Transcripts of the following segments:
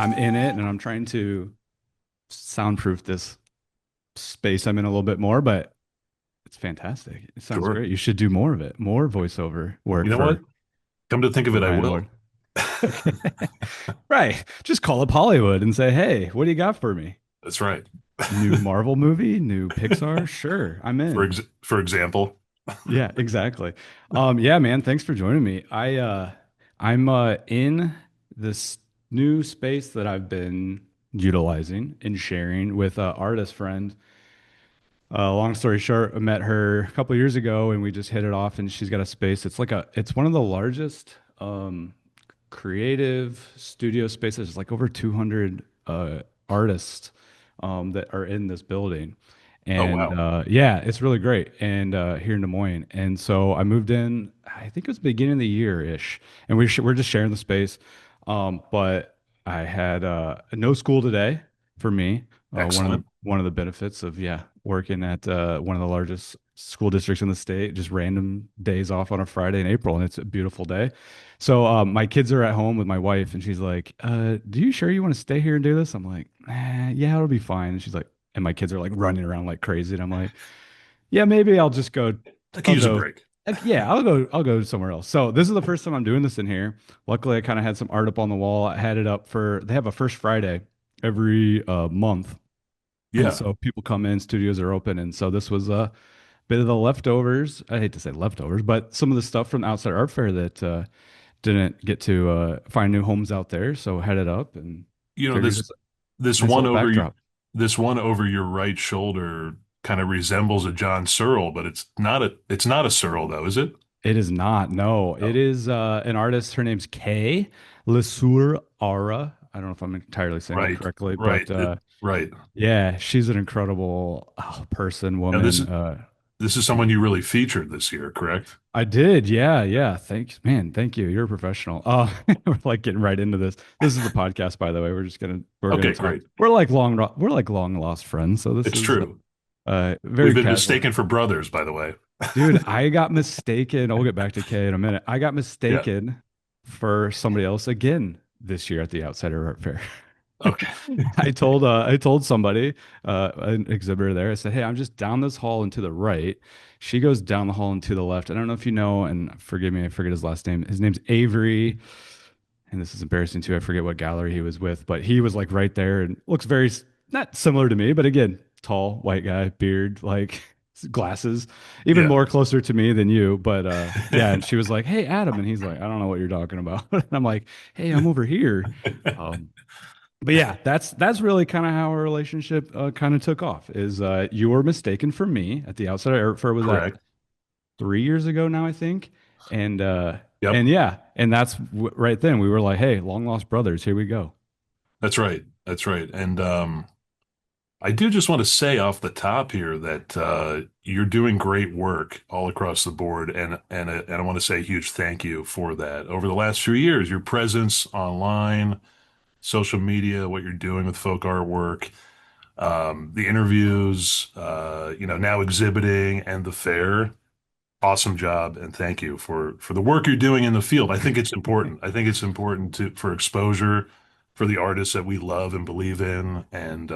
I'm in it and I'm trying to soundproof this space I'm in a little bit more, but it's fantastic. It sounds Sure. great. You should do more of it, more voiceover You work know what? Come to think of for it, I Ryan will. Ward. Okay. Right. Just call up Hollywood and say, hey, what do you got for me? That's right. New Marvel movie, new Pixar? Sure, I'm in. For example. Yeah, exactly. Yeah, man, thanks for joining me. I'm in this new space that I've been utilizing and sharing with an artist friend. Long story short, I met her a couple years ago and we just hit it off and she's got a space. It's one of the largest creative studio spaces. There's like over 200 artists that are in this building. Oh And wow. yeah, it's really great. And here in Des Moines. And so I moved in, I think it was beginning of the year ish. And we're just sharing the space. But I had no school today for me. Excellent. One of the benefits of yeah working at one of the largest school districts in the state, just random days off on a Friday in April, and it's a beautiful day. So my kids are at home with my wife, and she's like, "Do you sure you want to stay here and do this?" I'm like, "Yeah, it'll be fine." And she's like, and my kids are like running around like crazy, and I'm like, "Yeah, maybe I'll just go. I could I'll use a go. break. Like, yeah, I'll go. I'll go somewhere else." So this is the first time I'm doing this in here. Luckily, I kind of had some art up on the wall. I had it up for. They have a first Friday every month, and Yeah. so people come in, studios are open, and so this was a bit of the leftovers. I hate to say leftovers, but some of the stuff from the outside art fair that didn't get to find new homes out there. So headed up and You know, figured this just a this nice one little over backdrop. this one over your right shoulder kind of resembles a John Searle, but it's not a Searle though, is it? It is not. No, it Oh. is an artist. Her name's Kay Lesur Ara. I don't know if I'm entirely saying that Right. correctly, Right. but Right. yeah, she's an incredible person, Now this woman. is this is someone you really featured this year, correct? I did. Yeah. Yeah. Thanks, man. Thank you. You're a professional. We're like getting right into this. This is the podcast, by the way. We're gonna Okay, talk. great. We're like long lost friends. So this It's is true. We've very been casual. mistaken for brothers, by the way. Dude, I got mistaken. I'll get back to Kay in a minute. I got Yeah. mistaken for somebody else again this year at the Outsider Art Fair. Okay. I told somebody, an exhibitor there, I said, "Hey, I'm just down this hall and to the right." She goes down the hall and to the left. I don't know if you know, and forgive me, I forget his last name. His name's Avery, and this is embarrassing too. I forget what gallery he was with, but he was like right there and looks not similar to me, but again, tall, white guy, beard, like glasses, even Yeah. more closer to me than you. But yeah, and she was like, "Hey, Adam," and he's like, "I don't know what you're talking about." And I'm like, "Hey, I'm over here." Um, but yeah, that's really kind of how our relationship kind of took off. Is you were mistaken for me at the outset. Or was that Correct. 3 years ago now? I think. And Yep. yeah, and that's right then we were like, hey, long lost brothers, here we go. That's right. That's right. And I do just want to say off the top here that you're doing great work all across the board, and I want to say a huge thank you for that. Over the last few years, your presence online, social media, what you're doing with folk artwork, the interviews, now exhibiting and the fair. Awesome job, and thank you for the work you're doing in the field. I think it's important. I think it's important to for exposure for the artists that we love and believe in, and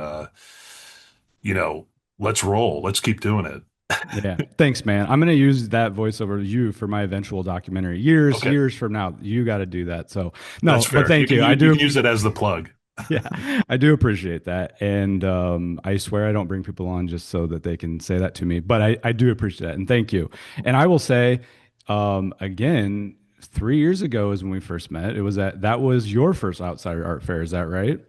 you know, let's roll. Let's keep doing it. Yeah, thanks, man. I'm gonna use that voiceover to you for my eventual documentary. Okay, Years from now, you got to do that. So that's no, but fair. You thank can you. I use, you do. can use it as the plug. Yeah, I do appreciate that. And I swear I don't bring people on just so that they can say that to me, but I do appreciate that. And thank you. And I will say, again, 3 years ago is when we first met. That was your first Outsider Art Fair. Is that right?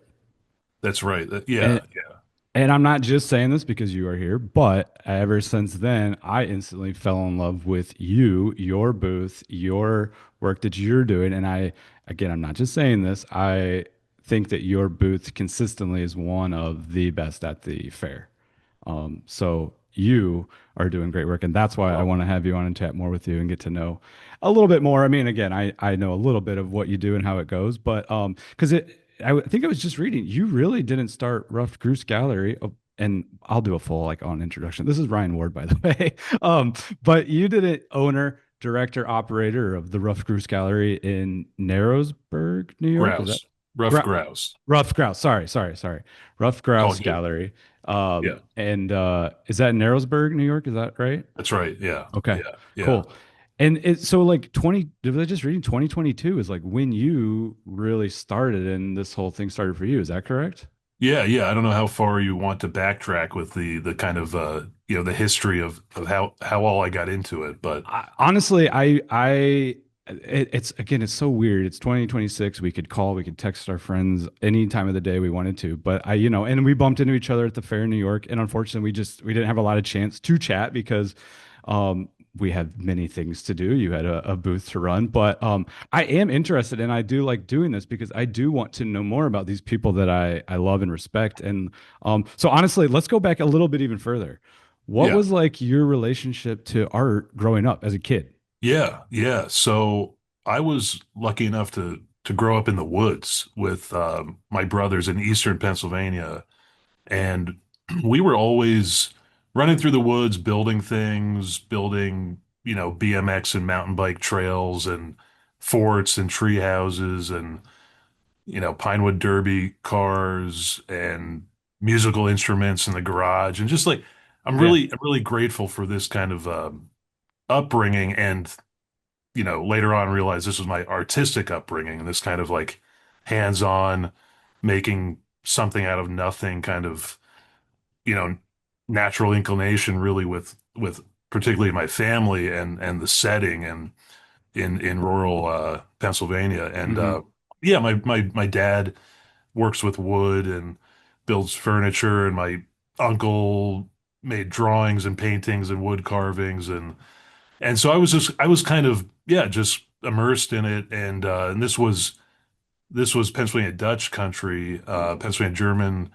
That's right. And, Yeah, yeah. and I'm not just saying this because you are here, but ever since then, I instantly fell in love with you, your booth, your work that you're doing. And again, I'm not just saying this. I think that your booth consistently is one of the best at the fair. So you are doing great work, and that's why I Well, want to have you on and chat more with you and get to know a little bit more. I mean, again, I know a little bit of what you do and how it goes, but because think I was just reading, you really didn't start Ruffed Grouse Gallery. And I'll do a full like on introduction. This is Ryan Ward, by the way. But you didn't owner, director, operator of the Ruffed Grouse Gallery in Narrowsburg, New York. Is that grouse. Ruffed Grouse. Ruffed Grouse. Sorry. Ruffed All Grouse good. Gallery. Yeah, And is that in Narrowsburg, New York? Is that right? that's right. Yeah, Okay, yeah, yeah. cool. And it's so like 20, did I just reading 2022 is like when you really started and this whole thing started for you. Is that correct? Yeah, yeah. I don't know how far you want to backtrack with the kind of the history of how all I got into it, but Honestly, it's again, it's so weird. It's 2026. We could call, we could text our friends any time of the day we wanted to. But and we bumped into each other at the fair in New York. And unfortunately, we didn't have a lot of chance to chat because um, we had many things to do. You had a booth to run. But I am interested and I do like doing this because I do want to know more about these people that I love and respect. And so honestly, let's go back a little bit even further. What yeah. was like your relationship to art growing up as a kid? Yeah, yeah. So I was lucky enough to grow up in the woods with my brothers in eastern Pennsylvania, and we were always running through the woods, building things, building, BMX and mountain bike trails and forts and tree houses and, Pinewood Derby cars and musical instruments in the garage. And just like, Yeah. I'm really grateful for this kind of upbringing and later on realized this was my artistic upbringing and this kind of like hands-on making something out of nothing kind of, you know, natural inclination really with particularly my family and the setting and in rural Pennsylvania. And Hmm. yeah, my dad works with wood and builds furniture, and my uncle made drawings and paintings and wood carvings and so I was kind of yeah just immersed in it and this was Pennsylvania Dutch country, Pennsylvania German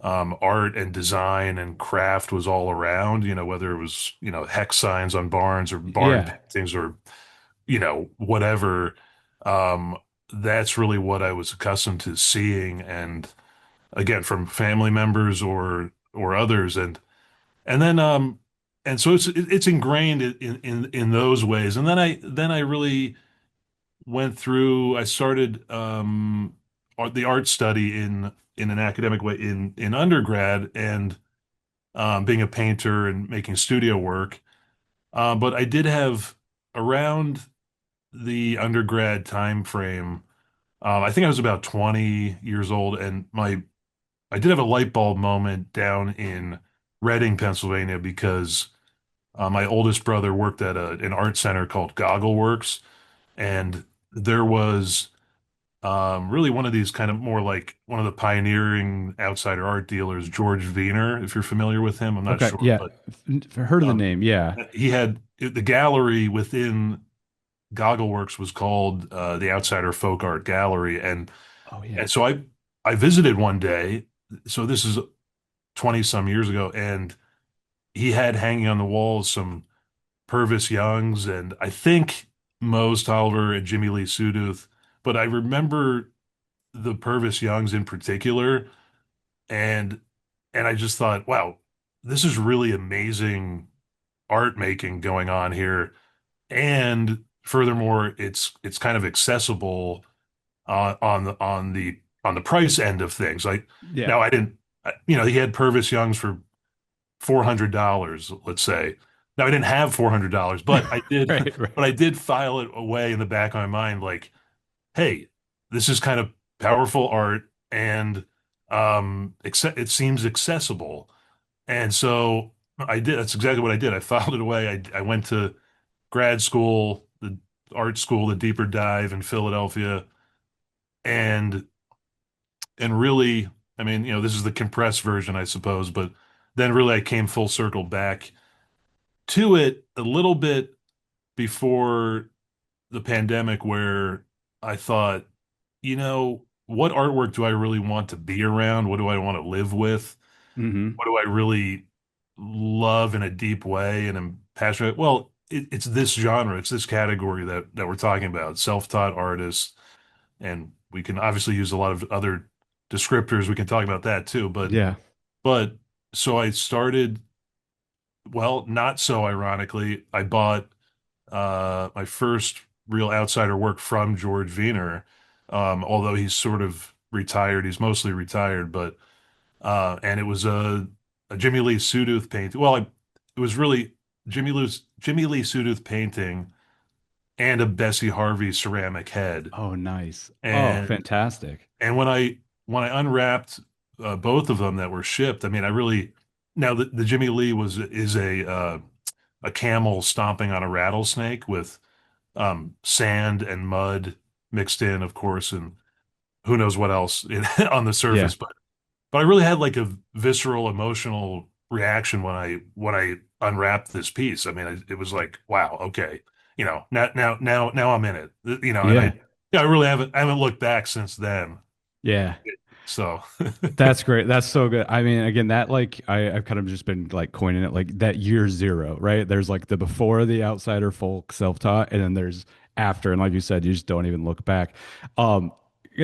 art and design and craft was all around, whether it was, hex signs on barns or barn Yeah. paintings or, whatever. Um, that's really what I was accustomed to seeing. And again, from family members or others. And then, and so it's ingrained in those ways. And then I really went through, I started, the art study in an academic way in undergrad and being a painter and making studio work. But I did have around the undergrad time frame. I think I was about 20 years old, and my I did have a light bulb moment down in Reading, Pennsylvania, because my oldest brother worked at an art center called Goggle Works, and there was really one of these kind of more like one of the pioneering outsider art dealers, George Wiener, if you're familiar with him. I'm not Okay. sure, Yeah. but Heard of the um, name. Yeah. he had the gallery within Goggleworks was called the Outsider Folk Art Gallery, Oh yeah. and so I visited one day. So this is 20 some years ago, and he had hanging on the walls some Purvis Youngs and I think Mose Tolliver and Jimmy Lee Sudduth, but I remember the Purvis Youngs in particular, and I just thought, wow, this is really amazing art making going on here. And furthermore, it's kind of accessible on the price end of things. Like Yeah. now, I didn't, he had Purvis Youngs for $400, let's say. Now I didn't have $400, but I did, Right. but Right. I did file it away in the back of my mind, like, hey, this is kind of powerful art and it seems accessible. And so I did. That's exactly what I did. I filed it away. I went to grad school, the art school, the deeper dive in Philadelphia, and really, I mean, this is the compressed version, I suppose, but then really I came full circle back to it a little bit before the pandemic, where I thought, what artwork do I really want to be around? What do I want to live with? Hmm. What do I really love in a deep way and am passionate? Well, it's this genre, it's this category that we're talking about, self-taught artists, and we can obviously use a lot of other descriptors. We can talk about that too, Yeah. but so I started, well, not so ironically, I bought my first real outsider work from George Wiener, although he's sort of retired. He's mostly retired, but and it was a Jimmy Lee Sudduth painting. Well, it was really Jimmy Lee Sudduth painting and a Bessie Harvey ceramic head. Oh, nice. Oh, And fantastic. and when I unwrapped both of them that were shipped, I mean, I really now the Jimmy Lee was is a camel stomping on a rattlesnake with sand and mud mixed in, of course, and who knows what else on the Yeah. surface, but I really had like a visceral emotional reaction when I unwrapped this piece. I mean, it was like, wow, okay, now I'm in it, and Yeah. I I haven't looked back since then. Yeah. So That's great. That's so good. I mean, again, that like I've kind of just been like coining it like that year zero, right? There's like the before the outsider folk self-taught, and then there's after. And like you said, you just don't even look back. Um,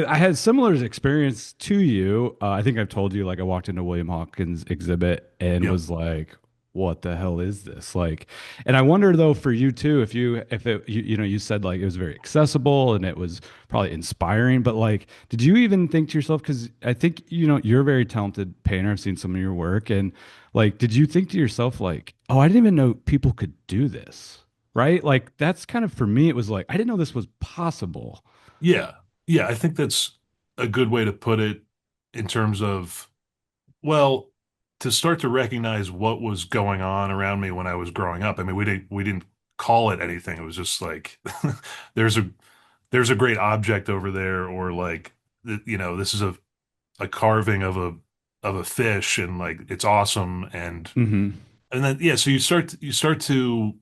I had similar experience to you. I think I've told you like I walked into William Hawkins exhibit and yep, was like, what the hell is this? Like, and I wonder though for you too, if it you know, you said like it was very accessible and it was probably inspiring, but like did you even think to yourself, because I think, you're a very talented painter. I've seen some of your work. And like, did you think to yourself, like, oh, I didn't even know people could do this? Right? Like, that's kind of for me, it was like, I didn't know this was possible. yeah, yeah. I think that's a good way to put it in terms of well, to start to recognize what was going on around me when I was growing up. I mean, we didn't call it anything. It was just like there's a there's a great object over there, or like this is a carving of a fish, and like it's awesome, Hmm. and then yeah, so you start to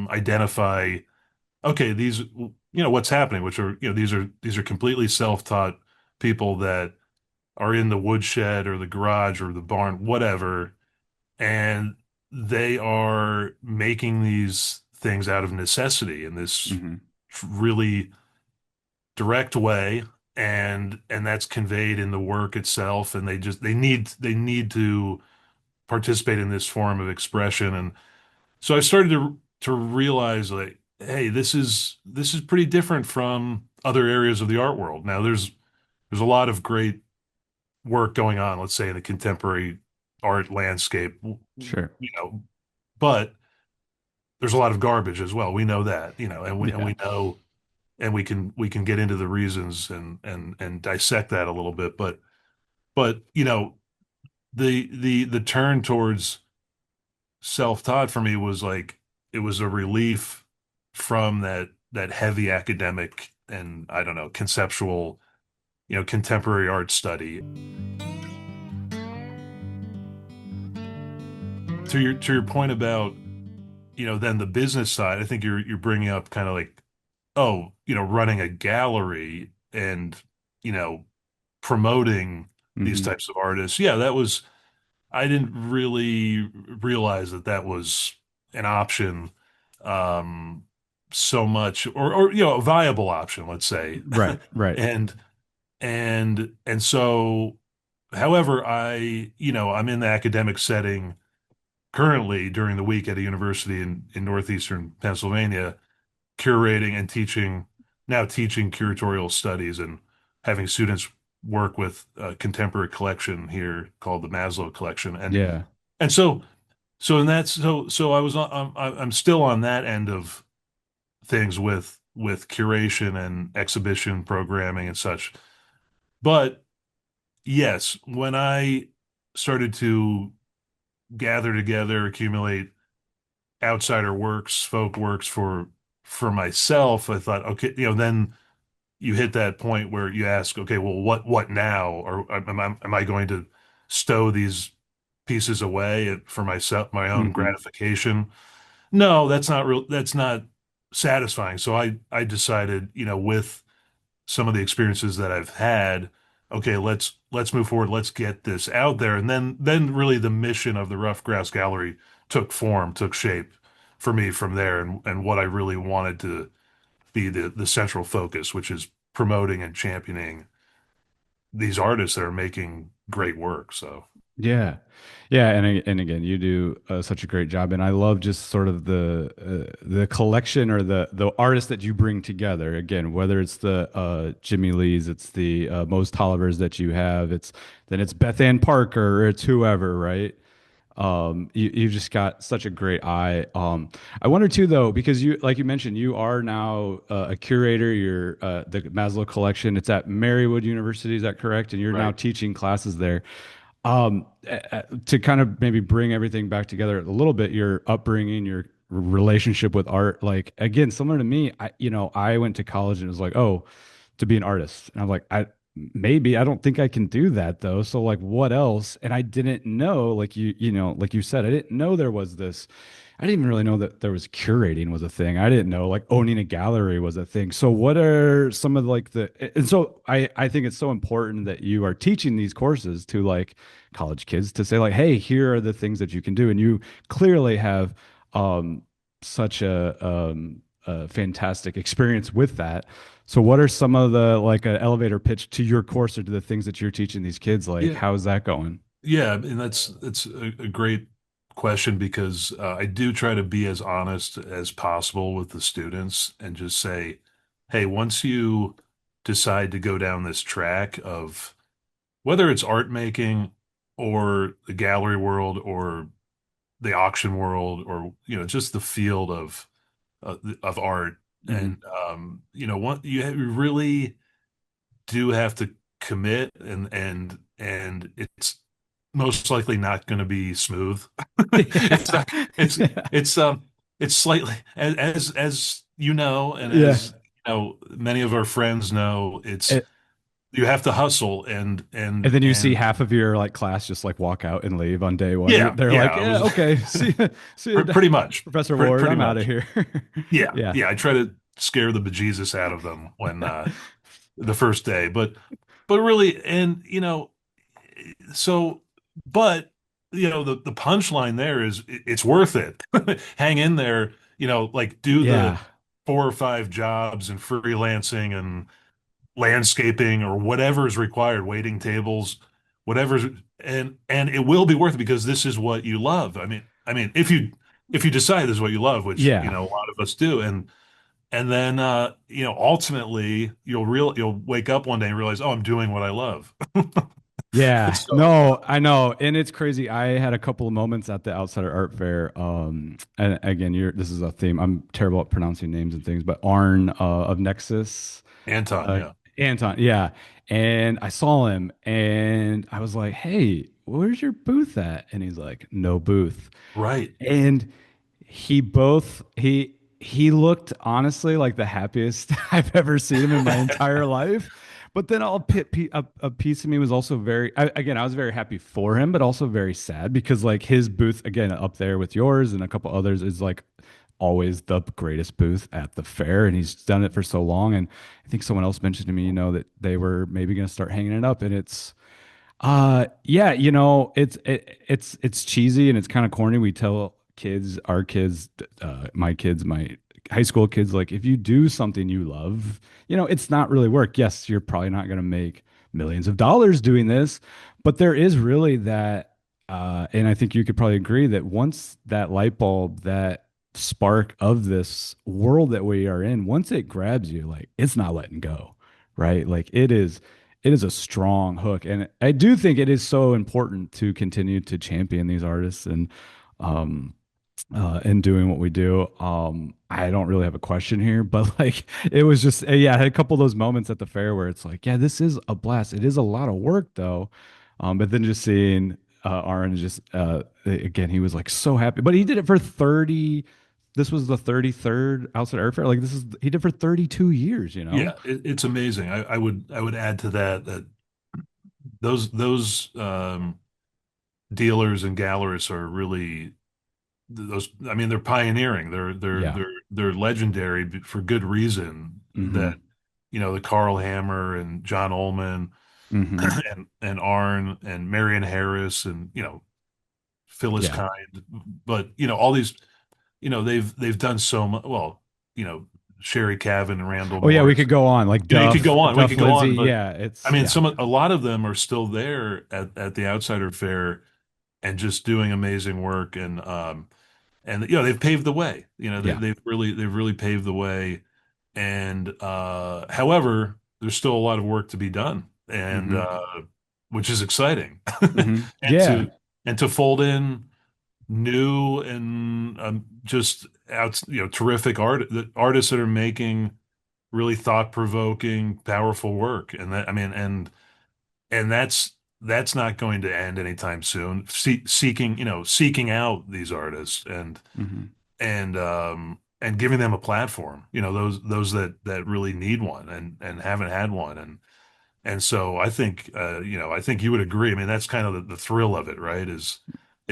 identify okay, these what's happening, which are these are completely self-taught people that are in the woodshed or the garage or the barn, whatever, and they are making these things out of necessity in this Hmm. really direct way, and that's conveyed in the work itself, and they need to participate in this form of expression. And so I started to realize like, hey, this is pretty different from other areas of the art world. Now there's a lot of great work going on, let's say in the contemporary art landscape, Sure. but there's a lot of garbage as well. We know that, and Yeah. we know, and we can get into the reasons and dissect that a little bit. But the turn towards self-taught for me was like it was a relief from that heavy academic and I don't know conceptual, contemporary art study. To your point about then the business side, I think you're bringing up kind of like, oh, running a gallery and you know promoting these Hmm. types of artists. Yeah, that was I didn't really realize that that was an option, um so much, or a viable option, let's say. Right. Right. and and so however I'm in the academic setting currently during the week at a university in northeastern Pennsylvania, curating and teaching, now teaching curatorial studies and having students work with a contemporary collection here called the Maslow collection. Yeah. And so in that so I was I'm still on that end of things with curation and exhibition programming and such. But yes, when I started to gather together, accumulate outsider works, folk works for myself, I thought, okay, then you hit that point where you ask, okay, well, what now? Or am I going to stow these pieces away for myself, my own Hmm. gratification? No, that's not real. That's not satisfying. So I decided, with some of the experiences that I've had, okay, let's move forward. Let's get this out there. And then really the mission of the Ruffed Grouse Gallery took form, took shape for me from there, and what I really wanted to be the central focus, which is promoting and championing these artists that are making great work. So Yeah. Yeah, and again, you do such a great job, and I love just sort of the collection or the artists that you bring together. Again, whether it's the Jimmy Lee's, it's the Mose Tollivers that you have, it's Beth Ann Parker, or it's whoever, right? You've just got such a great eye. I wonder too, though, because you, like you mentioned, you are now a curator. You're the Maslow collection. It's at Marywood University, is that correct? And you're now Right. teaching classes there. To kind of maybe bring everything back together a little bit, your upbringing, your relationship with art, like again, similar to me, I went to college and it was like, oh, to be an artist. And I'm like, I don't think I can do that though. So like what else? And I didn't know, like like you said, I didn't know there was this. I didn't even really know that there was curating was a thing. I didn't know like owning a gallery was a thing. So what are some of like and so I think it's so important that you are teaching these courses to like college kids to say like, hey, here are the things that you can do. And you clearly have um such a fantastic experience with that. So what are some of the like an elevator pitch to your course or to the things that you're teaching these kids? Like, Yeah. how's that going? Yeah, and that's a great question because I do try to be as honest as possible with the students and just say, hey, once you decide to go down this track of whether it's art making or the gallery world or the auction world or just the field of art Hmm. and what you really do have to commit and it's most likely not going to be smooth. It's Yeah. not, it's Yeah. it's it's slightly as you know and Yeah. as many of our friends know it's And, you have to hustle and then you see and half of your like class just like walk out and leave on day one. yeah, They're like, yeah, it yeah, was okay, see you, pretty much Professor Ward. pretty I'm out of much. here. Yeah, Yeah. yeah, I try to scare the bejesus out of them when the first day, but really, and so, but the punchline there is it's worth it. Hang in there, like do the Yeah. 4 or 5 jobs and freelancing and landscaping or whatever is required, waiting tables, whatever's, and it will be worth it because this is what you love. I mean, if you decide this is what you love, which Yeah. a lot of us do, and then ultimately you'll wake up one day and realize, oh, I'm doing what I love. Yeah, So no, I know, and it's crazy. I had a couple of moments at the Outsider Art Fair. And again, this is a theme. I'm terrible at pronouncing names and things, but Arn of Nexus, Anton, uh, yeah, Anton, yeah. And I saw him, and I was like, "Hey, where's your booth at?" And he's like, "No booth." right. And he looked honestly like the happiest I've ever seen him in my entire life. But then a piece of me was also again, I was very happy for him, but also very sad because like his booth again up there with yours and a couple others is like always the greatest booth at the fair, and he's done it for so long. And I think someone else mentioned to me, that they were maybe going to start hanging it up, and yeah, it's cheesy and it's kind of corny. We tell kids, our kids, my kids, my high school kids, like if you do something you love, it's not really work. Yes, you're probably not going to make millions of dollars doing this, but there is really that, and I think you could probably agree that once that light bulb, that spark of this world that we are in, once it grabs you, like it's not letting go, right? Like it is a strong hook, and I do think it is so important to continue to champion these artists um and doing what we do. I don't really have a question here, but like it was just yeah, I had a couple of those moments at the fair where it's like, yeah, this is a blast. It is a lot of work though. But then just seeing Aaron just again, he was like so happy, but he did it for 30. This was the 33rd outside air fair. Like he did for 32 years, you know? Yeah, it's amazing. I would add to that those dealers and gallerists are really those. I mean, they're pioneering. Yeah. They're legendary for good reason. That Hmm. the Carl Hammer and John Ullman Hmm. and Arn and Marion Harris and Phyllis Yeah. Kind, but all these they've done so much. Well, Sherry Cavan and Randall Oh yeah, we Morris. could go on like You know, you could go on. We Duff could go Lindsay. on, but Yeah, I it's mean, yeah. a lot of them are still there at the Outsider Fair and just doing amazing work. And you know, they've paved the way. You know, Yeah. they've really paved the way. And however, there's still a lot of work to be done, and Hmm. which is exciting. Hmm. And Yeah. to fold in new and just out, you know, terrific artists that are making really thought-provoking, powerful work. And that, I mean, and that's not going to end anytime soon. Seeking, you know, seeking out these artists Hmm. and giving them a platform, you know, those that really need one and haven't had one. And so I think, you know, I think you would agree. I mean, that's kind of the thrill of it, right? Is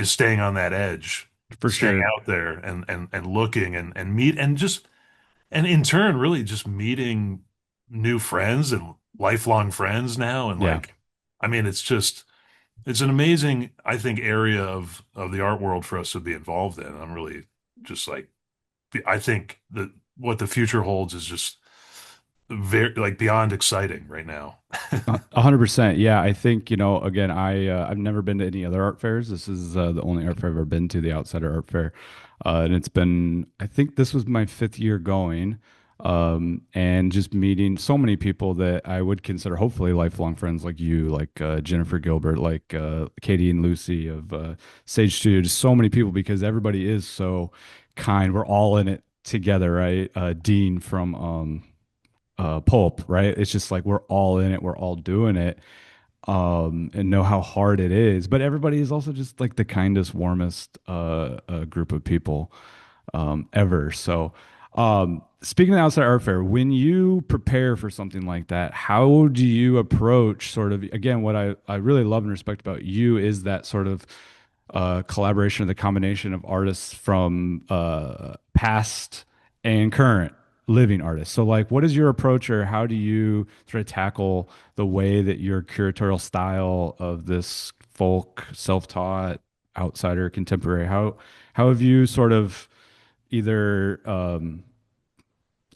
staying on that edge, For staying sure. out there and looking and meet and just and in turn really just meeting new friends and lifelong friends now. And Yeah. like, I mean, it's an amazing, I think, area of the art world for us to be involved in. I'm really just like, I think that what the future holds is just very like beyond exciting right now. 100%. Yeah, I think, again, I've never been to any other art fairs. This is the only art fair I've ever been to, the Outsider Art Fair. And it's been, I think this was my fifth year going. And just meeting so many people that I would consider hopefully lifelong friends like you, like Jennifer Gilbert, like Katie and Lucy of Sage Studio, just so many people because everybody is so kind. We're all in it together, right? Dean from Pulp, right? It's just like we're all in it, we're all doing it, and know how hard it is. But everybody is also just like the kindest, warmest group of people ever. So, speaking of the outside art fair, when you prepare for something like that, how do you approach sort of, again, what I really love and respect about you is that sort of collaboration, the combination of artists from past and current living artists. So, like, what is your approach, or how do you sort of tackle the way that your curatorial style of this folk, self-taught, outsider, contemporary? How have you sort of either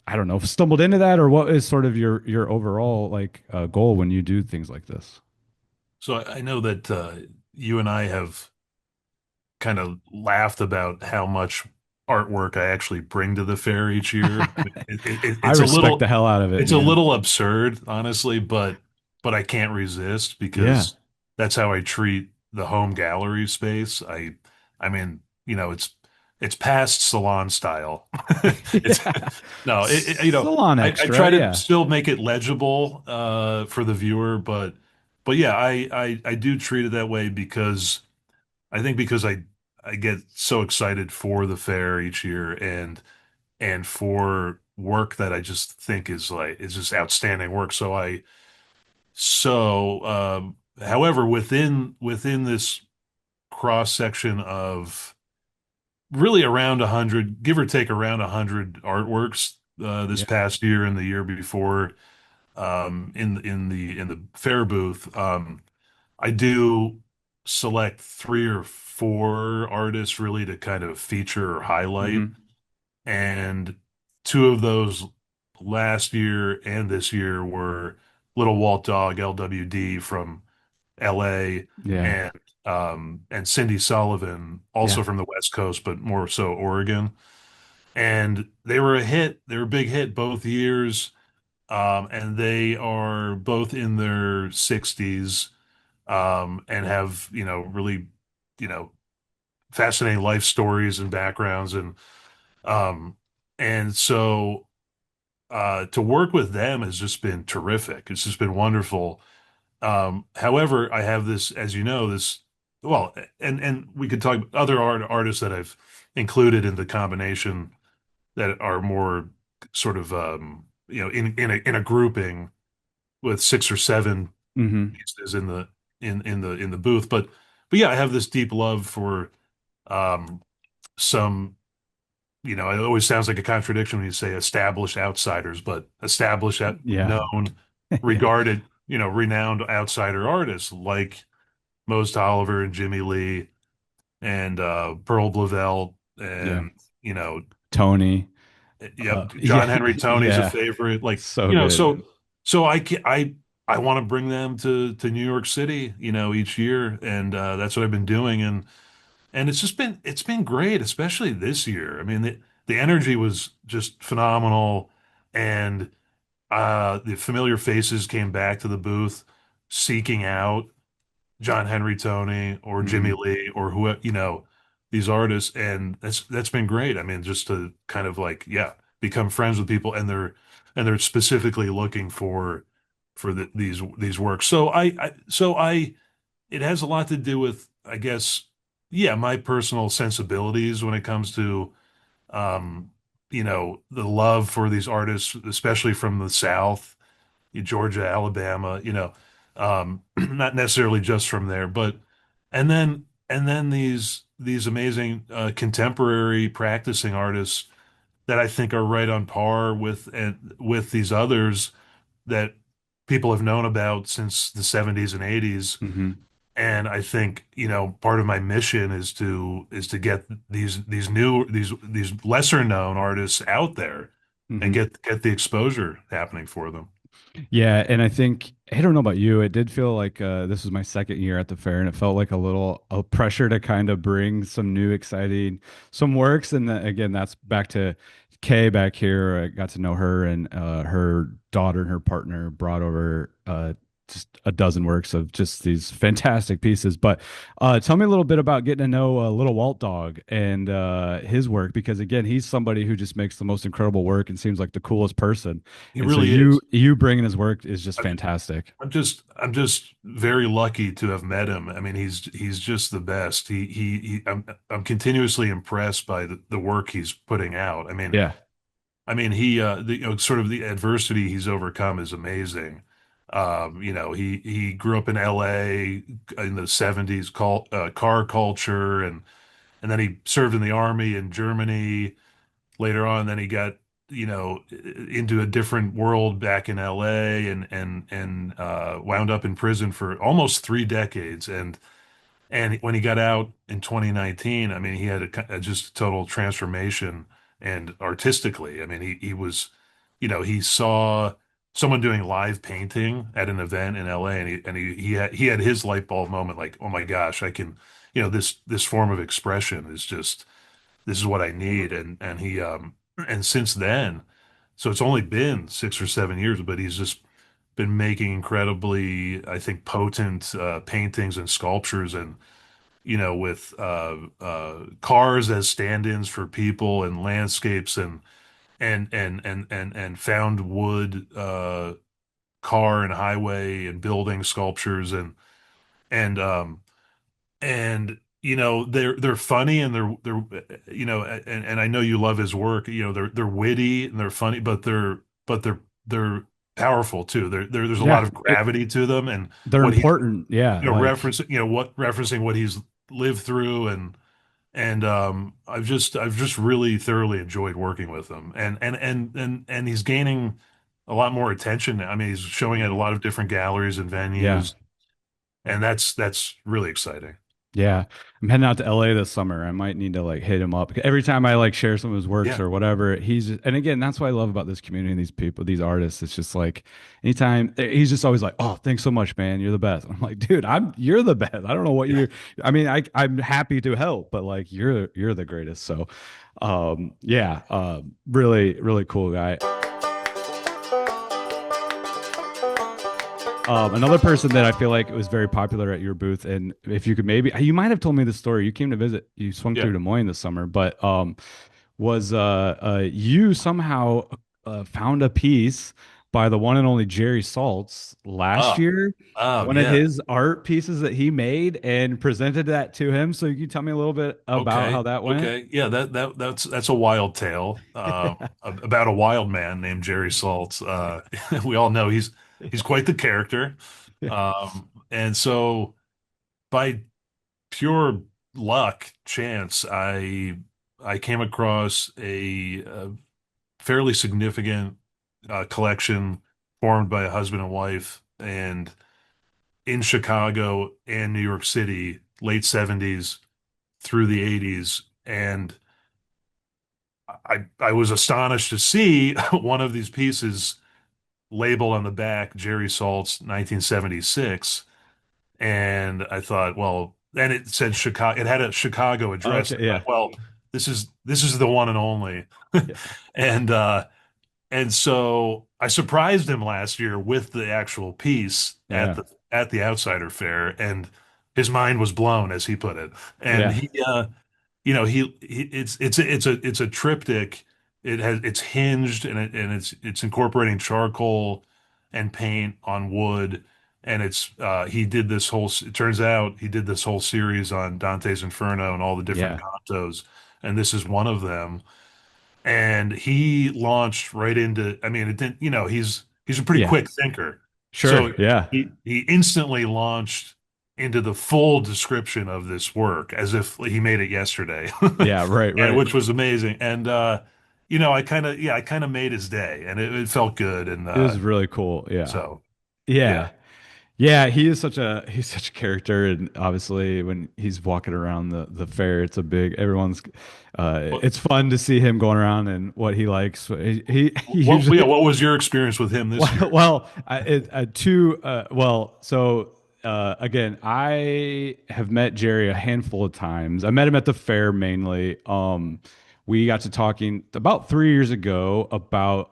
I don't know, stumbled into that, or what is sort of your overall like goal when you do things like this? So I know that you and I have kind of laughed about how much artwork I actually bring to the fair each year. I It's respect the hell out of it, it's a man. little absurd, honestly, but I can't resist Yeah. because that's how I treat the home gallery space. I mean, you know, it's past salon style. It's Yeah. no, you know, Salon I extra, try to yeah. still make it legible for the viewer, but yeah, I do treat it that way because I think because I get so excited for the fair each year and for work that I just think is just outstanding work. However, within this cross section of really around 100, give or take around 100 artworks this Yeah. past year and the year before in the fair booth, I do select three or four artists really to kind of feature or highlight. Hmm. And two of those last year and this year were Little Walt Dog, LWD from LA, Yeah. and and Cindy Sullivan, Yeah. also from the West Coast, but more so Oregon. And they were a hit. They were a big hit both years. And they are both in their 60s and have, you know, really, you know, fascinating life stories and backgrounds. Um, and so to work with them has just been terrific. It's just been wonderful. However, I have this, as you know, this, well, and we could talk other artists that I've included in the combination that are more sort of, you know, in a grouping with six or seven Hmm. pieces in the in the booth. But yeah, I have this deep love for um some, you know, it always sounds like a contradiction when you say established outsiders, but established, Yeah. known, regarded, you know, renowned outsider artists like Mose Oliver and Jimmy Lee and Pearl Blavel Yeah. and, you know, Tony. Yep, John Yeah, Henry Tony's a yeah, favorite. Like, so good. so I want to bring them to New York City, each year, and that's what I've been doing, and it's been great, especially this year. I mean, the energy was just phenomenal, and the familiar faces came back to the booth, seeking out John Henry Tony or Jimmy Hmm. Lee or who, these artists. And that's been great. I mean, just to kind of like, yeah, become friends with people, and they're specifically looking for these works. So it has a lot to do with, I guess, yeah, my personal sensibilities when it comes to um, the love for these artists, especially from the South, Georgia, Alabama, not necessarily just from there, but and then these amazing contemporary practicing artists that I think are right on par with these others that people have known about since the 70s and 80s. Hmm. And I think, part of my mission is to get these lesser known artists out there and Hmm. get the exposure happening for them. Yeah, and I think I don't know about you, it did feel like this was my second year at the fair, and it felt like a pressure to kind of bring some new, exciting, some works, and again, that's back to Kay back here. I got to know her, and her daughter and her partner brought over just a dozen works of just these fantastic pieces. But tell me a little bit about getting to know Little Walt Dog and his work, because again, he's somebody who just makes the most incredible work and seems like the coolest person. He And so really is. you bringing his work is just I'm, fantastic. I'm just very lucky to have met him. I mean, he's just the best. I'm continuously impressed by the work he's putting out. Yeah. He sort of the adversity he's overcome is amazing. He grew up in LA in the 70s, car culture, and then he served in the army in Germany later on. Then he got, into a different world back in LA, and wound up in prison for almost 3 decades. And when he got out in 2019, I mean, he had just a total transformation. And artistically, I mean, he was, he saw someone doing live painting at an event in LA, and he had his light bulb moment, like, oh my gosh, I can, this form of expression is just, this is what I need. And since then, so it's only been 6 or 7 years, but he's just been making incredibly, I think, potent paintings and sculptures, and with cars as stand-ins for people, and landscapes, and found wood, car and highway and building sculptures, and they're funny, and and I know you love his work. They're witty and they're funny, but they're powerful too. There's a lot Yeah. of gravity to them, and They're what he's important. Yeah. Like, referencing what he's lived through, and I've just really thoroughly enjoyed working with him, and he's gaining a lot more attention. I mean, he's showing at a mhm. lot of different galleries and Yeah. venues, and that's really exciting. Yeah. I'm heading out to LA this summer. I might need to like hit him up. Every time I like share some of his works Yeah. or whatever, and again, that's what I love about this community and these people, these artists. It's just like anytime he's just always like, "Oh, thanks so much, man. You're the best." I'm like, "Dude, you're the best. I don't know what Yeah. I mean, I'm happy to help, but like you're the greatest." So, yeah, really really cool guy. Another person that I feel like was very popular at your booth, and if you could maybe, you might have told me the story. You came to visit, you swung Yeah. through Des Moines this summer, but was you somehow found a piece by the one and only Jerry Saltz last Oh, year, oh, one of yeah. his art pieces that he made and presented that to him. So you can tell me a little bit about how Okay. that went? Okay. Yeah, that's a wild tale about a wild man named Jerry Saltz. We all know he's quite the character. And so by pure luck, chance, I came across a fairly significant collection formed by a husband and wife, and in Chicago and New York City, late 70s through the 80s. And I was astonished to see one of these pieces labeled on the back Jerry Saltz 1976, and I thought, well, and it said Chicago. It had a Chicago address. Okay, I yeah, thought, well, this is the one and only, yeah, and so I surprised him last year with the actual piece yeah, at the Outsider Fair, and his mind was blown, as he put it. And yeah, he it's a triptych. It's hinged, and it's incorporating charcoal and paint on wood. And he did this whole, it turns out he did this whole series on Dante's Inferno and all the different yeah, cantos, and this is one of them. And he launched right into, I mean, it didn't, he's a pretty yeah. quick thinker. So Sure, yeah, he instantly launched into the full description of this work as if he made it yesterday. yeah, right, And right. which was amazing. And I kind of made his day, and it felt good. And It was really cool. Yeah, so yeah. yeah. Yeah, he's such a character, and obviously when he's walking around the fair, it's a big everyone's. What, It's fun to see him going around and what he likes. He yeah, usually what was your experience with him this year? well, so again, I have met Jerry a handful of times. I met him at the fair mainly. We got to talking about 3 years ago about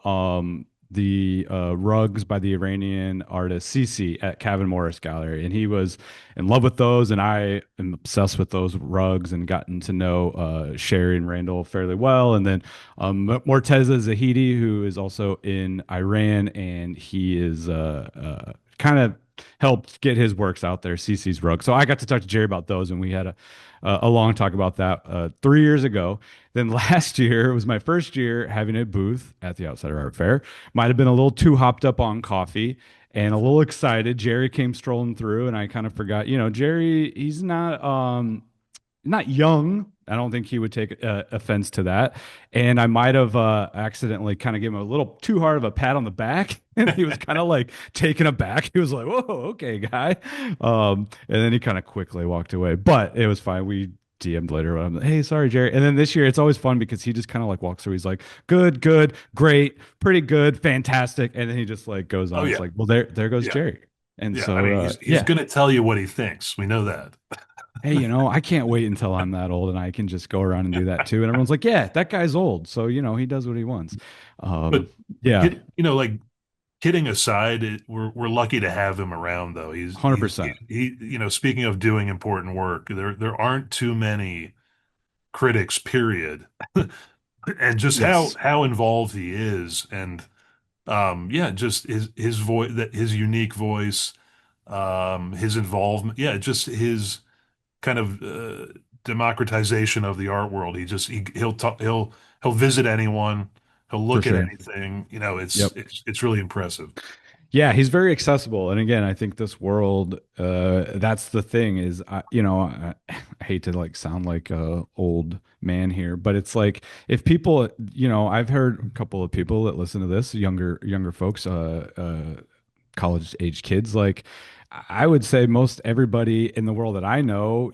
the rugs by the Iranian artist Sisi at Kevin Morris Gallery, and he was in love with those, and I am obsessed with those rugs, and gotten to know Sherry and Randall fairly well, and then Morteza Zahidi, who is also in Iran, and he is kind of helped get his works out there, CC's rug. So I got to talk to Jerry about those, and we had a long talk about that 3 years ago. Then last year was my first year having a booth at the Outsider Art Fair. Might have been a little too hopped up on coffee and a little excited. Jerry came strolling through, and I kind of forgot. Jerry, he's not young. I don't think he would take offense to that. And I might have accidentally kind of given him a little too hard of a pat on the back. And he was kind of like taken aback. He was like, whoa, okay, guy. And then he kind of quickly walked away. But it was fine. We DM'd later. I'm like, hey, sorry, Jerry. And then this year, it's always fun because he just kind of like walks through. He's like, good, good, great, pretty good, fantastic. And then he just like goes Oh on. It's yeah, like, well, there goes yeah, Jerry. And yeah. I so, mean, he's yeah. going to tell you what he thinks. We know that. Hey, I can't wait until I'm that old and I can just go around and do that too. And everyone's like, yeah, that guy's old. So, he does what he wants. But Yeah, like kidding aside, we're lucky to have him around, though. He's 100%. speaking of doing important work, there aren't too many critics, period, and just Yes, how involved he is, and yeah, just his voice, that his unique voice, his involvement, yeah, just his kind of democratization of the art world. He'll talk, he'll visit anyone, he'll for look at sure. anything. Yep. It's really impressive. Yeah, he's very accessible. And again, I think this world, that's the thing is, I hate to like sound like a old man here, but it's like if people, I've heard a couple of people that listen to this, younger folks, college age kids, like I would say most everybody in the world that I know,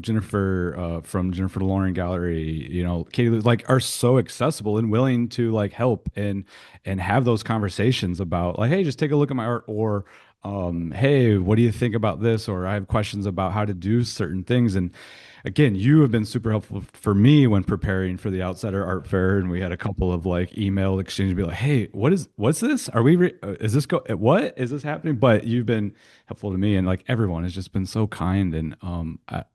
Jennifer from Jennifer Lauren Gallery, Katie, like are so accessible and willing to like help and have those conversations about like, hey, just take a look at my art, or hey, what do you think about this? Or I have questions about how to do certain things. And again, you have been super helpful for me when preparing for the Outsider Art Fair, and we had a couple of like email exchanges, be like, "Hey, what's this? Are we is this go what is this happening?" But you've been helpful to me, and like everyone has just been so kind. And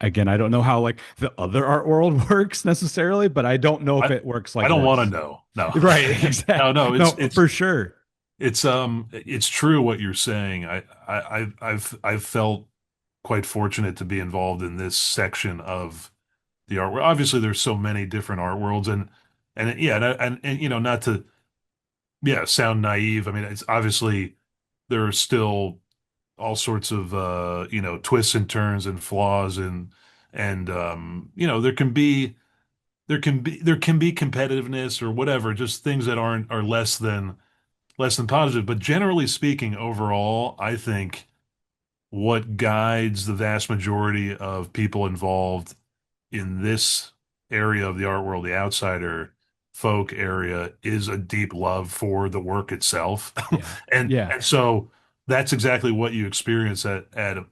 again, I don't know how like the other art world works necessarily, but I don't know if I it works I like don't want to this. know. No, Right? Exactly. no. No, for sure. It's true what you're saying. I've felt quite fortunate to be involved in this section of the art world. Obviously, there's so many different art worlds, and yeah, and not to sound naive. I mean, it's obviously there are still all sorts of twists and turns and flaws, and there can be competitiveness or whatever, just things that are less than positive. But generally speaking, overall, I think what guides the vast majority of people involved in this area of the art world, the outsider, folk area is a deep love for the work itself. Yeah. And Yeah. so that's exactly what you experience at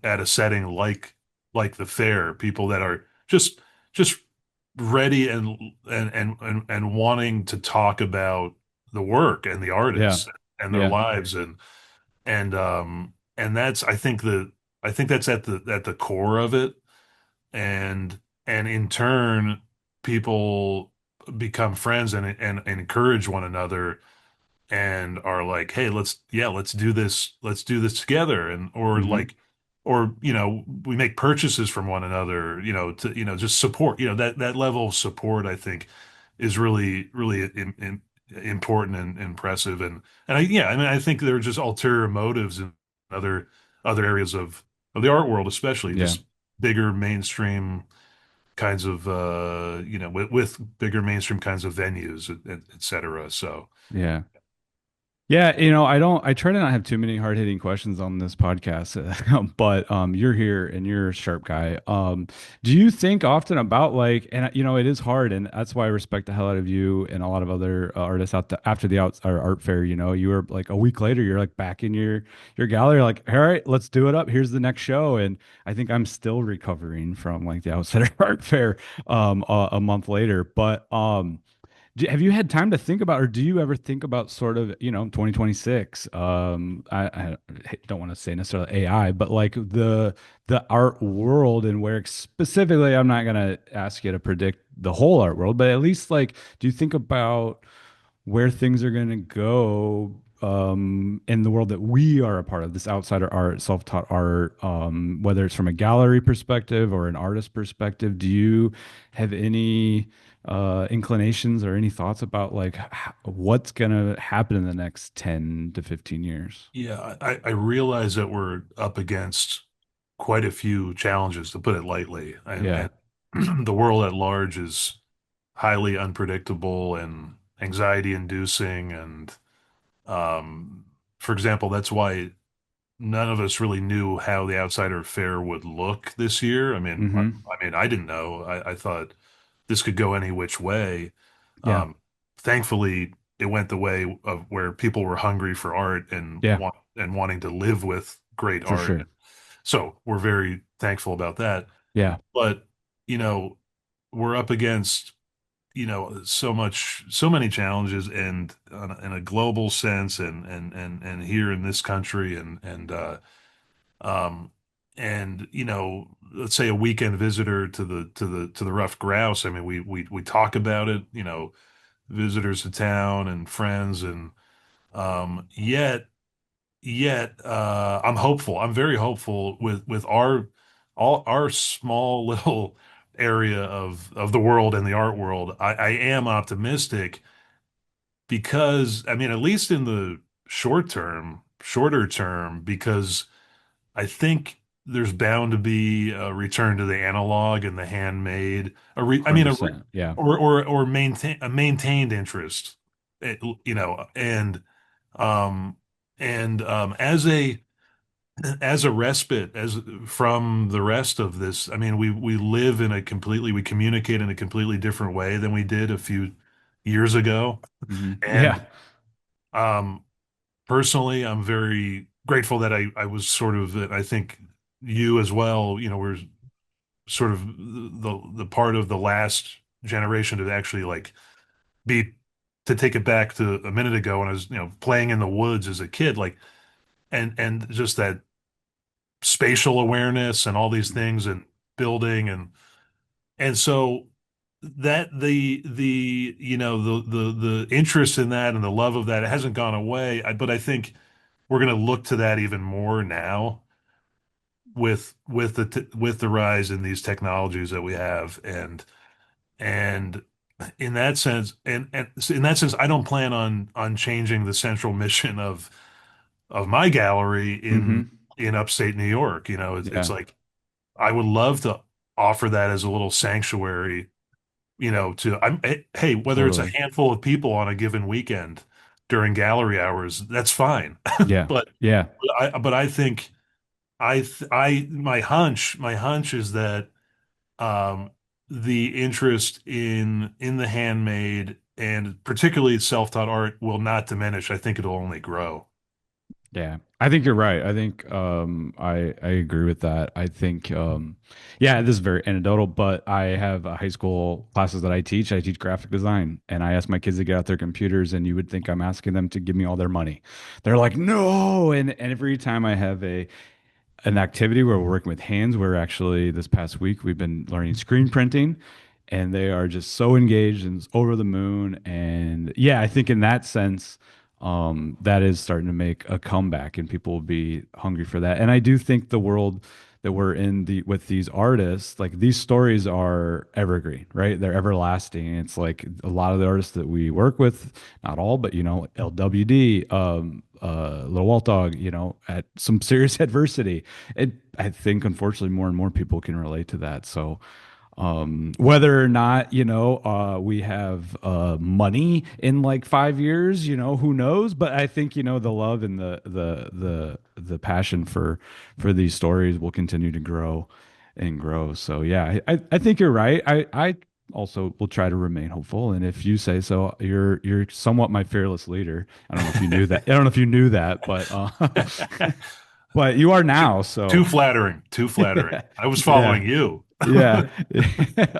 a setting like the fair. People that are just ready and wanting to talk about the work and the Yeah. artists and their Yeah. lives and that's I think that's at the core of it and in turn people become friends and encourage one another and are like, hey, let's do this together, and or Hmm. like, or we make purchases from one another, to just support, that level of support, I think, is really important and impressive, and I mean, I think there are just ulterior motives in other other areas of the art world, especially Yeah. just bigger mainstream kinds of with bigger mainstream kinds of venues, et cetera. So. Yeah. Yeah, I try to not have too many hard-hitting questions on this podcast, but you're here and you're a sharp guy. Do you think often about like, and it is hard, and that's why I respect the hell out of you and a lot of other artists out after the art fair. You were like a week later, you're like back in your gallery, like, all right, let's do it up. Here's the next show, and I think I'm still recovering from like the outsider art fair a month later, but have you had time to think about, or do you ever think about sort of, 2026? I don't want to say necessarily AI, but like the art world and where specifically, I'm not gonna ask you to predict the whole art world, but at least like, do you think about where things are going to go in the world that we are a part of, this outsider art, self-taught art, whether it's from a gallery perspective or an artist perspective? Do you have any inclinations or any thoughts about like what's going to happen in the next 10 to 15 years? Yeah, I realize that we're up against quite a few challenges, to put it lightly, Yeah. and the world at large is highly unpredictable and anxiety inducing. And um, for example, that's why none of us really knew how the Outsider Fair would look this year. Mm-hmm. I mean, I didn't know. I thought this could go any which way. Yeah. Um, Thankfully, it went the way of where people were hungry for art Yeah. and wanting to live with great For art. sure. So we're very thankful about that. Yeah. But, you know, we're up against, so many challenges and in a global sense and here in this country um, let's say a weekend visitor to the Ruffed Grouse. I mean, we talk about it, visitors to town and friends and yet I'm hopeful. I'm very hopeful with our small little area of the world and the art world. I am optimistic because I mean, at least in the shorter term, because I think there's bound to be a return to the analog and the handmade, I mean, 100%. Yeah. or maintain a maintained interest, and um, as a respite as from the rest of this. I mean, we communicate in a completely different way than we did a few years ago, Hmm. and Yeah. um, personally, I'm very grateful that I was sort of, I think you as well, we're sort of the part of the last generation to actually like be to take it back to a minute ago when I was, playing in the woods as a kid, like and just that spatial awareness and all these things and building and so that the the interest in that and the love of that, it hasn't gone away. But I think we're going to look to that even more now with the rise in these technologies that we have and in that sense and in that sense I don't plan on changing the central mission of my gallery Hmm. in upstate New York. It's Yeah. like I would love to offer that as a little sanctuary, hey, whether it's a Totally. handful of people on a given weekend during gallery hours, that's fine. Yeah. But Yeah. I think my hunch is that um, the interest in the handmade and particularly self-taught art will not diminish. I think it'll only grow. Yeah, I think you're right. I think I agree with that. I think yeah, this is very anecdotal, but I have high school classes that I teach. I teach graphic design, and I ask my kids to get out their computers, and you would think I'm asking them to give me all their money. They're like, "No!" And every time I have a an activity where we're working with hands. We're actually this past week we've been learning screen printing, and they are just so engaged and over the moon. And yeah, I think in that sense, that is starting to make a comeback, and people will be hungry for that. And I do think the world that we're in with these artists, like these stories are evergreen, right? They're everlasting. And it's like a lot of the artists that we work with, not all, but LWD, Little Walt Dog, at some serious adversity. I think unfortunately more and more people can relate to that. So whether or not, we have money in like 5 years, who knows? But I think, the love and the passion for these stories will continue to grow and grow. So yeah, I think you're right. I also will try to remain hopeful. And if you say so, you're somewhat my fearless leader. I don't know if you knew that. I don't know if you knew that, but but you are Too, now. So too flattering. Too flattering. yeah, I was yeah. following you. Yeah.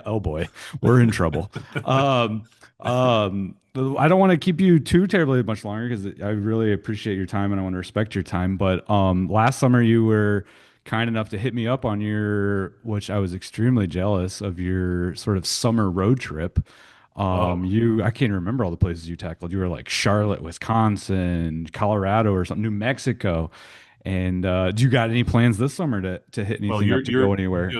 Oh boy, we're in trouble. Um, I don't want to keep you too terribly much longer because I really appreciate your time and I want to respect your time. But last summer you were kind enough to hit me up on which I was extremely jealous of your sort of summer road trip. Oh, I can't remember all the places you tackled. You were like Charlotte, Wisconsin, Colorado, or something, New Mexico. And do you got any plans this summer to hit well, anything up to go anywhere?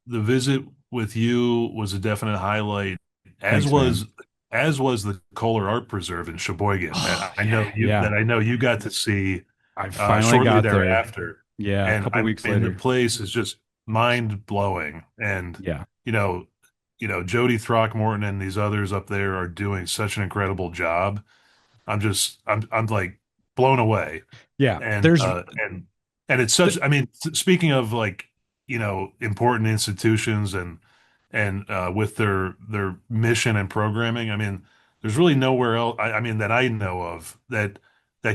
the visit with you was a definite highlight, as Thanks, man. was as was the Kohler Art Preserve in Sheboygan Oh, yeah, yeah. that I know you got to see I finally shortly got there. thereafter. Yeah, a And couple I weeks mean, the later. place is just mind blowing. And Yeah. you know, Jody Throckmorton and these others up there are doing such an incredible job. I'm like blown away. Yeah. And There's it's such, I mean, speaking of like, important institutions and with their mission and programming, I mean, there's really nowhere else, I mean, that I know of that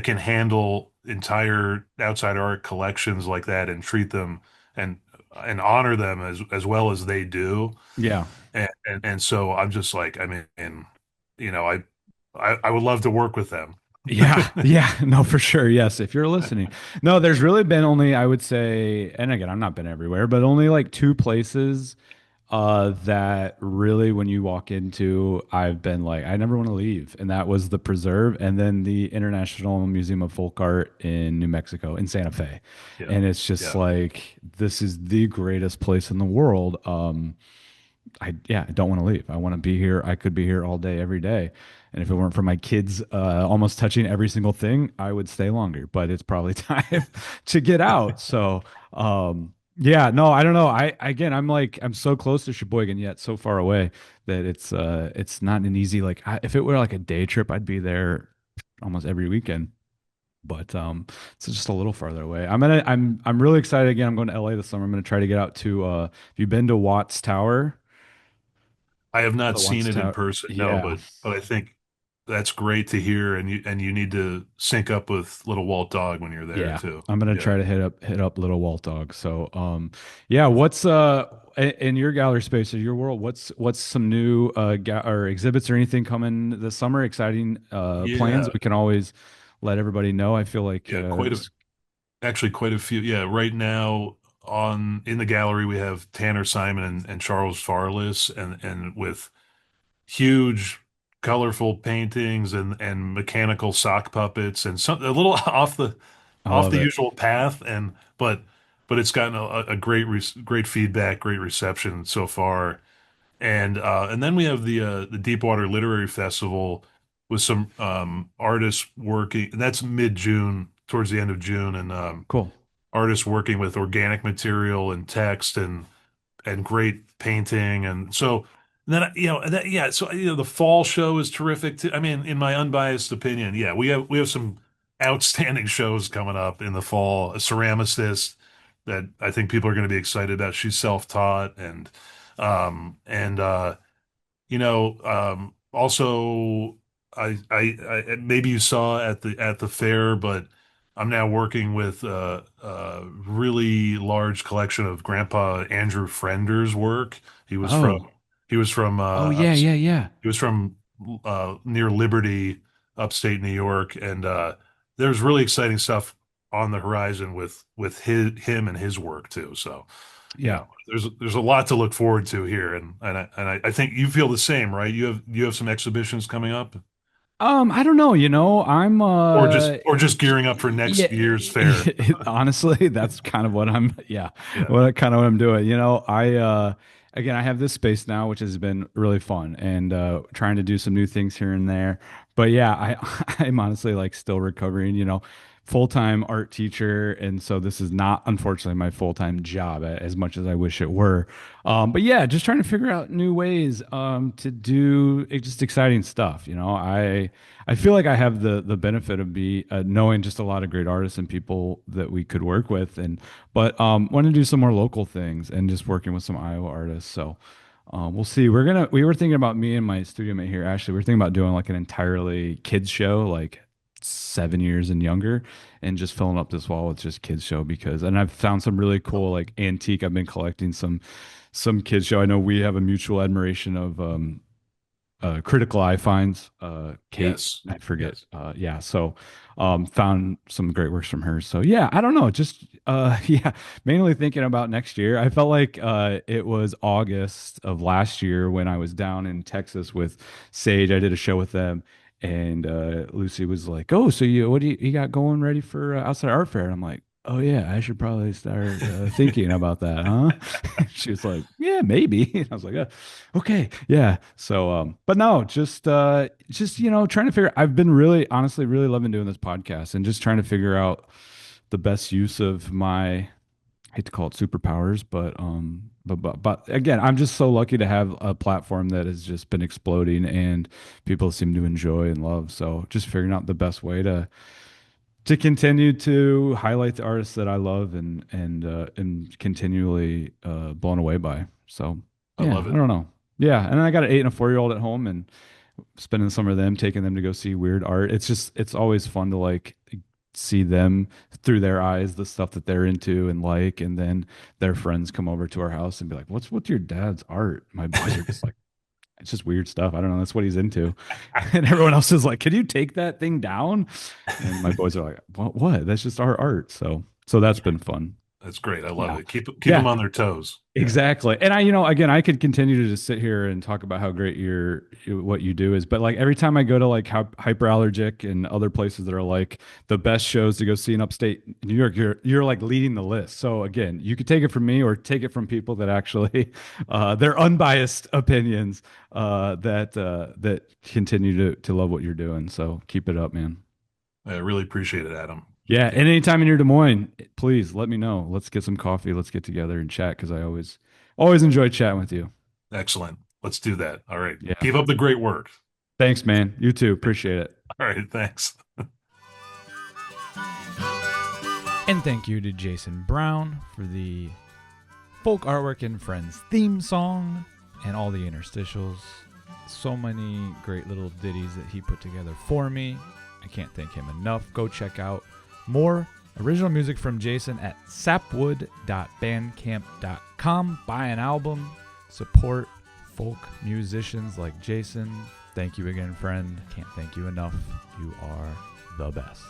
can handle entire outside art collections like that and treat them and honor them as well as they do. yeah. And so I'm just like, I mean, you know, I would love to work with them. Yeah, yeah, no, for sure. Yes, if you're listening. No, there's really been only, I would say, and again, I've not been everywhere, but only like two places that really when you walk into, I've been like, I never want to leave. And that was the Preserve and then the International Museum of Folk Art in New Mexico, in Santa Fe. Yeah. And it's just Yeah. like, this is the greatest place in the world. I don't want to leave. I want to be here. I could be here all day, every day. And if it weren't for my kids almost touching every single thing, I would stay longer. But it's probably time to get out. So, yeah, no, I don't know. I'm so close to Sheboygan yet so far away that it's not an easy if it were like a day trip, I'd be there almost every weekend. But it's just a little farther away. I'm really excited again. I'm going to LA this summer. I'm gonna try to get out to have you been to Watts Tower? I have not The seen Watts it in Tower. person, no, Yeah. but I think that's great to hear, and you need to sync up with Little Walt Dog when you're there Yeah. too. I'm gonna Yeah. try to hit up Little Walt Dog. So yeah, what's in your gallery space or your world, what's some new or exhibits or anything coming this summer? Exciting plans Yeah. we can always let everybody know. I feel like Yeah, actually quite a few. Yeah, right now on in the gallery we have Tanner Simon and Charles Farless and with huge colorful paintings and mechanical sock puppets and some a little I off love the it. usual path and but it's gotten a great feedback, great reception so far. And then we have the Deepwater Literary Festival with some artists working, and that's mid-June, towards the end of June, and Cool. artists working with organic material and text and great painting. And so then yeah, so the fall show is terrific too. I mean, in my unbiased opinion, yeah, we have some outstanding shows coming up in the fall. A ceramicist that I think people are going to be excited about. She's self-taught and also maybe you saw at the fair, but I'm now working with a really large collection of Grandpa Andrew Frender's work. He was from Oh. he was from Oh yeah, yeah, yeah. he was from near Liberty, upstate New York, and there's really exciting stuff on the horizon with him and his work too. So, Yeah. there's a lot to look forward to here, and I think you feel the same, right? You have some exhibitions coming up, I don't know, I'm or just gearing up for next yeah, year's fair. honestly, that's kind of what I'm yeah, Yeah, what I'm doing. I again, I have this space now which has been really fun and trying to do some new things here and there. But yeah, I'm honestly like still recovering, full-time art teacher, and so this is not unfortunately my full-time job as much as I wish it were. But yeah, just trying to figure out new ways to do just exciting stuff. I feel like I have the benefit of knowing just a lot of great artists and people that we could work with, and but want to do some more local things and just working with some Iowa artists. So we'll see. We were thinking about, me and my studio mate here, Ashley. We were thinking about doing like an entirely kids show, like 7 years and younger, and just filling up this wall with just kids show and I've found some really cool like antique. I've been collecting some kids show. I know we have a mutual admiration of Critical Eye finds. Kate, yes, I forget. yes, Yeah, so found some great works from her. So yeah, I don't know, just yeah, mainly thinking about next year. I felt like it was August of last year when I was down in Texas with Sage. I did a show with them. And Lucy was like, "Oh, so what do you got going ready for outside art fair?" And I'm like, "Oh yeah, I should probably start thinking about that, huh?" She was like, "Yeah, maybe." And I was like, "Okay, yeah." So, but no, just trying to figure. I've been really, honestly, really loving doing this podcast and just trying to figure out the best use of my. I hate to call it superpowers, but again, I'm just so lucky to have a platform that has just been exploding and people seem to enjoy and love. So just figuring out the best way to continue to highlight the artists that I love and continually blown away by. So I yeah, love I it. don't know. Yeah, and I got an 8 and a 4-year-old at home, and spending some of them, taking them to go see weird art. It's always fun to like see them through their eyes, the stuff that they're into and like, and then their friends come over to our house and be like, "What's with your dad's art?" My boys are just like, "It's just weird stuff. I don't know. That's what he's into." And everyone else is like, "Can you take that thing down?" And my boys are like, What? That's just our art." So that's been fun. That's great. I love Yeah. it. Keep them Yeah. on their toes. Yeah, Exactly. And again, I could continue to just sit here and talk about how great what you do is, but like every time I go to like Hyperallergic and other places that are like the best shows to go see in upstate New York, you're like leading the list. So again, you could take it from me or take it from people that actually, their unbiased opinions, that continue to love what you're doing. So keep it up, man. I really appreciate it, Adam. Yeah, and anytime in your Des Moines, please let me know. Let's get some coffee. Let's get together and chat because I always enjoy chatting with you. Excellent. Let's do that. All right. Yeah. Keep up the great work. Thanks, man. You too. Appreciate it. All right. Thanks. And thank you to Jason Brown for the Folk Artwork and Friends theme song and all the interstitials. So many great little ditties that he put together for me. I can't thank him enough. Go check out more original music from Jason at sapwood.bandcamp.com. Buy an album. Support folk musicians like Jason. Thank you again, friend. Can't thank you enough. You are the best.